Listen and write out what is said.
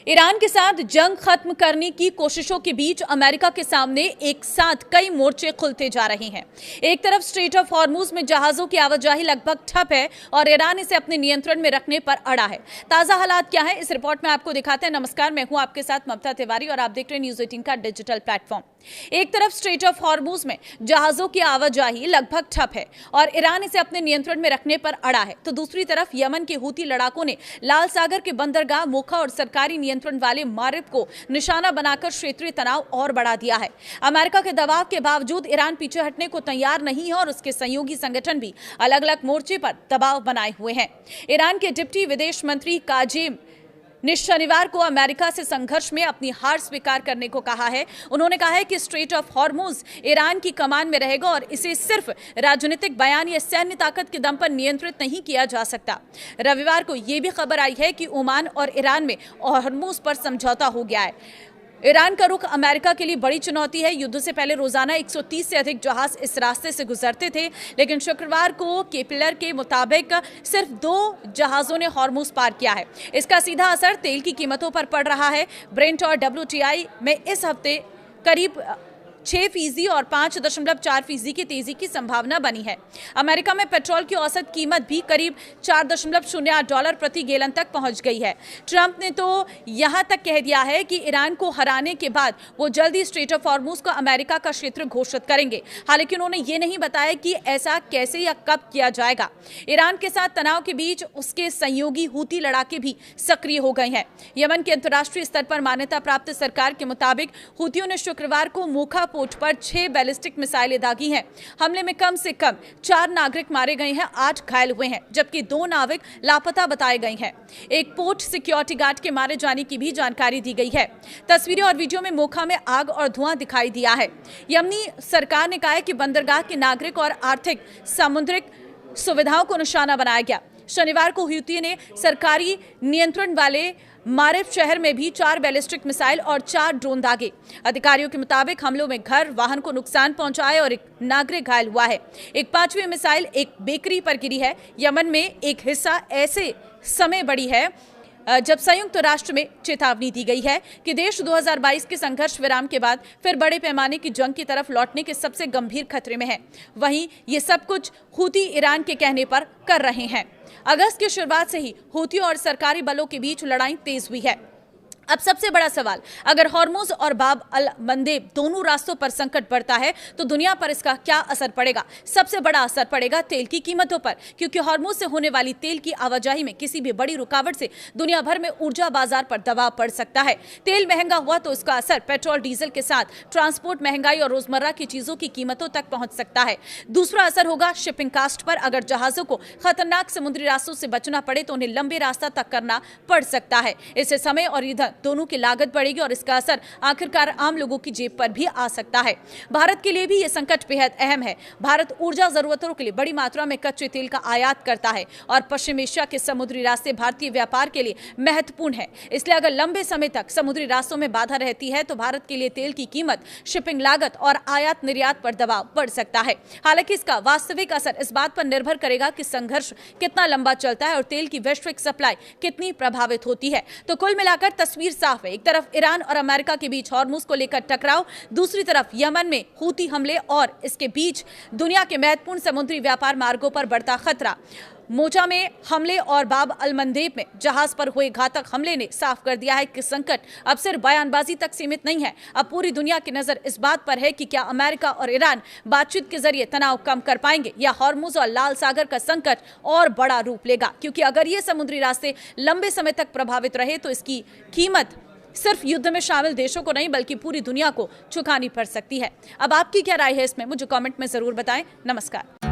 Iran के साथ जंग खत्म करने की कोशिशों के बीच अमेरिका के सामने एक साथ कई मोर्चे खुलते जा रहे हैं। एक तरफ स्ट्रेट ऑफ हॉर्मुज में जहाजों की आवाजाही लगभग ठप है और ईरान इसे अपने नियंत्रण में रखने पर अड़ा है। ताजा हालात क्या है, इस रिपोर्ट में आपको दिखाते हैं। नमस्कार, मैं हूं आपके साथ ममता तिवारी और आप देख रहे हैं न्यूज 18 का डिजिटल प्लेटफॉर्म। एक तरफ स्ट्रेट ऑफ हॉर्मुज में जहाजों की आवाजाही लगभग ठप है और ईरान इसे अपने नियंत्रण में रखने पर अड़ा है, तो दूसरी तरफ यमन के हूती लड़ाकों ने लाल सागर के बंदरगाह मोखा और सरकारी नियंत्रण वाले मारिब को निशाना बनाकर क्षेत्रीय तनाव और बढ़ा दिया है। अमेरिका के दबाव के बावजूद ईरान पीछे हटने को तैयार नहीं है और उसके सहयोगी संगठन भी अलग अलग मोर्चे पर दबाव बनाए हुए हैं। ईरान के डिप्टी विदेश मंत्री काजेम ने शनिवार को अमेरिका से संघर्ष में अपनी हार स्वीकार करने को कहा है। उन्होंने कहा है कि स्ट्रेट ऑफ हॉर्मुज ईरान की कमान में रहेगा और इसे सिर्फ राजनीतिक बयान या सैन्य ताकत के दम पर नियंत्रित नहीं किया जा सकता। रविवार को यह भी खबर आई है कि ओमान और ईरान में हॉर्मुज पर समझौता हो गया है। ईरान का रुख अमेरिका के लिए बड़ी चुनौती है। युद्ध से पहले रोजाना 130 से अधिक जहाज इस रास्ते से गुजरते थे, लेकिन शुक्रवार को केपलर के मुताबिक सिर्फ 2 जहाजों ने हॉर्मुज पार किया है। इसका सीधा असर तेल की कीमतों पर पड़ रहा है। ब्रेंट और WTI में इस हफ्ते करीब 6% और 5.4% की तेजी की संभावना बनी है। अमेरिका में पेट्रोल की औसत कीमत भी करीब $4.08 प्रति गैलन तक पहुंच गई है। ट्रंप ने तो यहां तक कह दिया है कि ईरान को हराने के बाद वो जल्दी स्ट्रेट ऑफ हॉर्मुज को अमेरिका का क्षेत्र घोषित करेंगे। हालांकि उन्होंने ये नहीं बताया कि ऐसा कैसे या कब किया जाएगा। ईरान के साथ तनाव के बीच उसके सहयोगी हूती लड़ाके भी सक्रिय हो गए हैं। यमन की अंतर्राष्ट्रीय स्तर पर मान्यता प्राप्त सरकार के मुताबिक हूतियों ने शुक्रवार को मोखा पोर्ट पर 6 बैलिस्टिक मिसाइलें दागी हैं। हमले में कम से कम 4 नागरिक मारे गए हैं, 8 घायल हुए हैं, जबकि 2 नाविक लापता बताए गए हैं। एक पोर्ट सिक्योरिटी गार्ड के मारे जाने की भी जानकारी दी गई है। तस्वीरें और वीडियो में मोखा में आग और धुआं दिखाई दिया है। यमनी सरकार ने कहा है कि बंदरगाह के नागरिक और आर्थिक सामुद्रिक सुविधाओं को निशाना बनाया गया। शनिवार को हूती ने सरकारी नियंत्रण वाले मारिब शहर में भी 4 बैलिस्टिक मिसाइल और 4 ड्रोन दागे। अधिकारियों के मुताबिक हमलों में घर, वाहन को नुकसान पहुंचा है और एक नागरिक घायल हुआ है। एक 5वीं मिसाइल एक बेकरी पर गिरी है। यमन में एक हिस्सा ऐसे समय बढ़ी है जब संयुक्त राष्ट्र में चेतावनी दी गई है कि देश 2022 के संघर्ष विराम के बाद फिर बड़े पैमाने की जंग की तरफ लौटने के सबसे गंभीर खतरे में है। वहीं ये सब कुछ हूती ईरान के कहने पर कर रहे हैं। अगस्त की शुरुआत से ही हूतियों और सरकारी बलों के बीच लड़ाई तेज हुई है। अब सबसे बड़ा सवाल, अगर हॉर्मुज और बाब अल मंदेब दोनों रास्तों पर संकट बढ़ता है तो दुनिया पर इसका क्या असर पड़ेगा? सबसे बड़ा असर पड़ेगा तेल की कीमतों पर, क्योंकि हॉर्मुज से होने वाली तेल की आवाजाही में किसी भी बड़ी रुकावट से दुनिया भर में ऊर्जा बाजार पर दबाव पड़ सकता है। तेल महंगा हुआ तो इसका असर पेट्रोल डीजल के साथ ट्रांसपोर्ट महंगाई और रोजमर्रा की चीजों की कीमतों तक पहुंच सकता है। दूसरा असर होगा शिपिंग कास्ट पर। अगर जहाजों को खतरनाक समुद्री रास्तों से बचना पड़े तो उन्हें लंबे रास्ता तक करना पड़ सकता है। इससे समय और ईंधन दोनों की लागत बढ़ेगी और इसका असर आखिरकार आम लोगों की जेब पर भी आ सकता है। भारत के लिए भी यह संकट बेहद अहम है। भारत ऊर्जा जरूरतों के लिए बड़ी मात्रा में कच्चे तेल का आयात करता है और पश्चिम एशिया के समुद्री रास्ते भारतीय व्यापार के लिए महत्वपूर्ण है। इसलिए अगर लंबे समय तक समुद्री रास्तों में बाधा रहती है तो भारत के लिए तेल की कीमत, शिपिंग लागत और आयात निर्यात पर दबाव बढ़ सकता है। हालांकि इसका वास्तविक असर इस बात पर निर्भर करेगा कि संघर्ष कितना लंबा चलता है और तेल की वैश्विक सप्लाई कितनी प्रभावित होती है। तो कुल मिलाकर तस्वीर साफ है। एक तरफ ईरान और अमेरिका के बीच हॉर्मुज को लेकर टकराव, दूसरी तरफ यमन में हूती हमले और इसके बीच दुनिया के महत्वपूर्ण समुद्री व्यापार मार्गों पर बढ़ता खतरा। मोचा में हमले और बाब अल मंदेब में जहाज पर हुए घातक हमले ने साफ कर दिया है कि संकट अब सिर्फ बयानबाजी तक सीमित नहीं है। अब पूरी दुनिया की नजर इस बात पर है कि क्या अमेरिका और ईरान बातचीत के जरिए तनाव कम कर पाएंगे या हॉर्मुज और लाल सागर का संकट और बड़ा रूप लेगा। क्योंकि अगर ये समुद्री रास्ते लंबे समय तक प्रभावित रहे तो इसकी कीमत सिर्फ युद्ध में शामिल देशों को नहीं बल्कि पूरी दुनिया को चुकानी पड़ सकती है। अब आपकी क्या राय है इसमें, मुझे कमेंट में जरूर बताएं। नमस्कार।